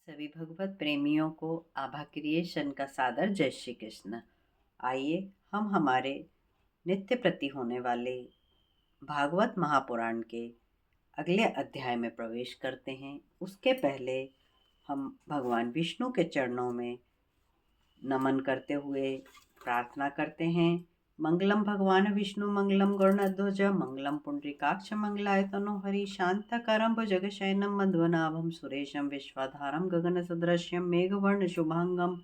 सभी भगवत प्रेमियों को आभा क्रिएशन का सादर जय श्री कृष्ण। आइए हम हमारे नित्य प्रति होने वाले भागवत महापुराण के अगले अध्याय में प्रवेश करते हैं। उसके पहले हम भगवान विष्णु के चरणों में नमन करते हुए प्रार्थना करते हैं। मंगलम भगवान विष्णु मंगलम गरुड़ध्वज मंगलम पुंडरीकाक्ष मंगलाय तनो हरि शांतकरं भुजगशयनं मध्वनाभं सुरेशं विश्वाधारं गगनसदृश्यं मेघवर्ण शुभांगं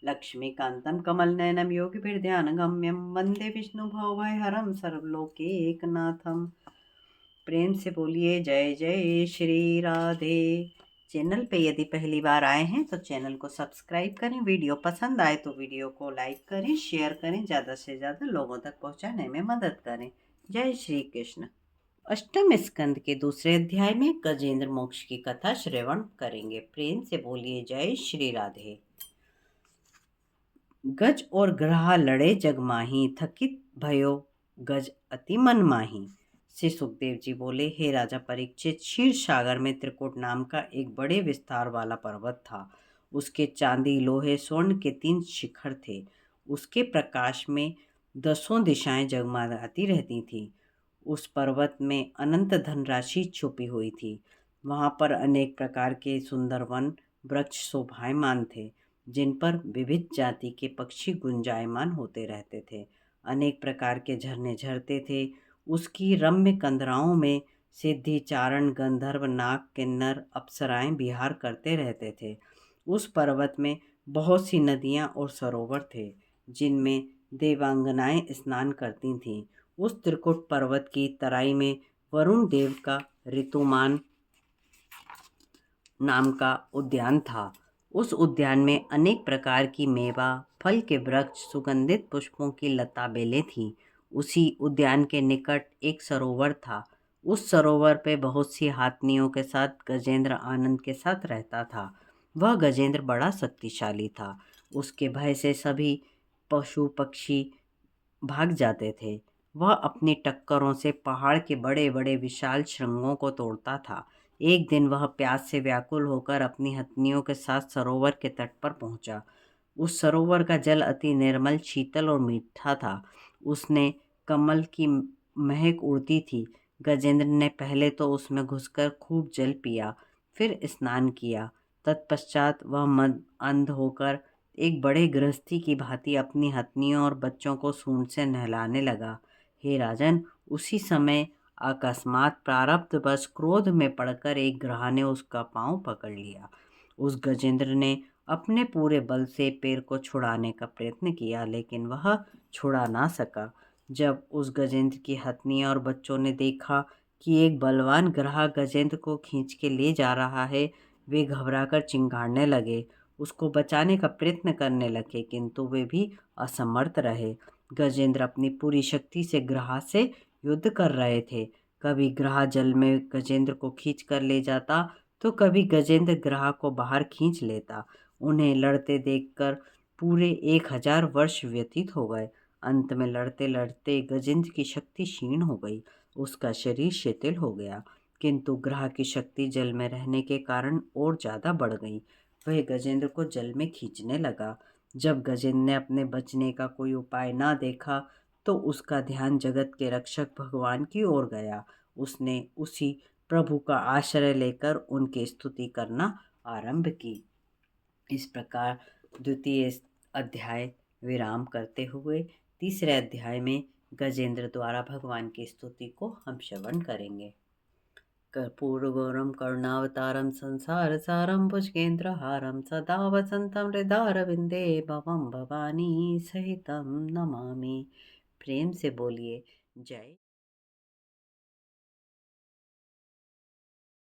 लक्ष्मीकान्तं कमलनयनं योगिभिर्ध्यानगम्यं वन्दे विष्णुभवभयहरं सर्वलोकैकनाथं। प्रेम से बोलिए जय जय श्री राधे। चैनल पे यदि पहली बार आए हैं तो चैनल को सब्सक्राइब करें। वीडियो पसंद आए तो वीडियो को लाइक करें, शेयर करें, ज़्यादा से ज़्यादा लोगों तक पहुंचाने में मदद करें। जय श्री कृष्ण। अष्टम स्कंद के दूसरे अध्याय में गजेंद्र मोक्ष की कथा श्रवण करेंगे। प्रेम से बोलिए जय श्री राधे। गज और ग्रहा लड़े जगमाही, थकित भयो गज अति मन माही। श्री सुखदेव जी बोले, हे राजा परीक्षित, क्षीर सागर में त्रिकुट नाम का एक बड़े विस्तार वाला पर्वत था। उसके चांदी लोहे स्वर्ण के 3 शिखर थे। उसके प्रकाश में 10 दिशाएं जगमगाती रहती थी। उस पर्वत में अनंत धनराशि छुपी हुई थी। वहां पर अनेक प्रकार के सुंदर वन वृक्ष शोभायमान थे, जिन पर विविध जाति के पक्षी गुंजायमान होते रहते थे। अनेक प्रकार के झरने झरते थे। उसकी रम्य कंदराओं में सिद्धि चारण गंधर्व नाग किन्नर अप्सराएं विहार करते रहते थे। उस पर्वत में बहुत सी नदियां और सरोवर थे, जिनमें देवांगनाएं स्नान करती थीं। उस त्रिकुट पर्वत की तराई में वरुण देव का ऋतुमान नाम का उद्यान था। उस उद्यान में अनेक प्रकार की मेवा फल के वृक्ष सुगंधित पुष्पों की लता बेलें थीं। उसी उद्यान के निकट एक सरोवर था। उस सरोवर पे बहुत सी हाथनियों के साथ गजेंद्र आनंद के साथ रहता था। वह गजेंद्र बड़ा शक्तिशाली था। उसके भय से सभी पशु पक्षी भाग जाते थे। वह अपनी टक्करों से पहाड़ के बड़े बड़े विशाल शृंगों को तोड़ता था। एक दिन वह प्यास से व्याकुल होकर अपनी हथनियों के साथ सरोवर के तट पर पहुंचा। उस सरोवर का जल अति निर्मल शीतल और मीठा था। उसने कमल की महक उड़ती थी। गजेंद्र ने पहले तो उसमें घुसकर खूब जल पिया, फिर स्नान किया। तत्पश्चात वह मद अंध होकर एक बड़े गृहस्थी की भांति अपनी हथनियों और बच्चों को सूंड से नहलाने लगा। हे राजन, उसी समय अकस्मात प्रारब्धवश क्रोध में पड़कर एक ग्रह ने उसका पांव पकड़ लिया। उस गजेंद्र ने अपने पूरे बल से पैर को छुड़ाने का प्रयत्न किया, लेकिन वह छुड़ा ना सका। जब उस गजेंद्र की हथनी और बच्चों ने देखा कि एक बलवान ग्रह गजेंद्र को खींच के ले जा रहा है, वे घबराकर चिंगाड़ने लगे। उसको बचाने का प्रयत्न करने लगे, किंतु वे भी असमर्थ रहे। गजेंद्र अपनी पूरी शक्ति से ग्रह से युद्ध कर रहे थे। कभी ग्रह जल में गजेंद्र को खींच कर ले जाता, तो कभी गजेंद्र ग्रह को बाहर खींच लेता। उन्हें लड़ते देखकर पूरे 1000 वर्ष व्यतीत हो गए। अंत में लड़ते लड़ते गजेंद्र की शक्ति क्षीण हो गई। उसका शरीर शिथिल हो गया, किंतु ग्रह की शक्ति जल में रहने के कारण और ज्यादा बढ़ गई। वह गजेंद्र को जल में खींचने लगा। जब गजेंद्र ने अपने बचने का कोई उपाय ना देखा, तो उसका ध्यान जगत के रक्षक भगवान की ओर गया। उसने उसी प्रभु का आश्रय लेकर उनकी स्तुति करना आरंभ की। इस प्रकार द्वितीय अध्याय विराम करते हुए तीसरे अध्याय में गजेंद्र द्वारा भगवान की स्तुति को हम श्रवण करेंगे। कर्पूरगौरम करुणावतारम संसार सारम भुजगेन्द्रहारम सदा वसंतम हृदयारविंदे भवम भवानी सहितम नमामि। प्रेम से बोलिए जय।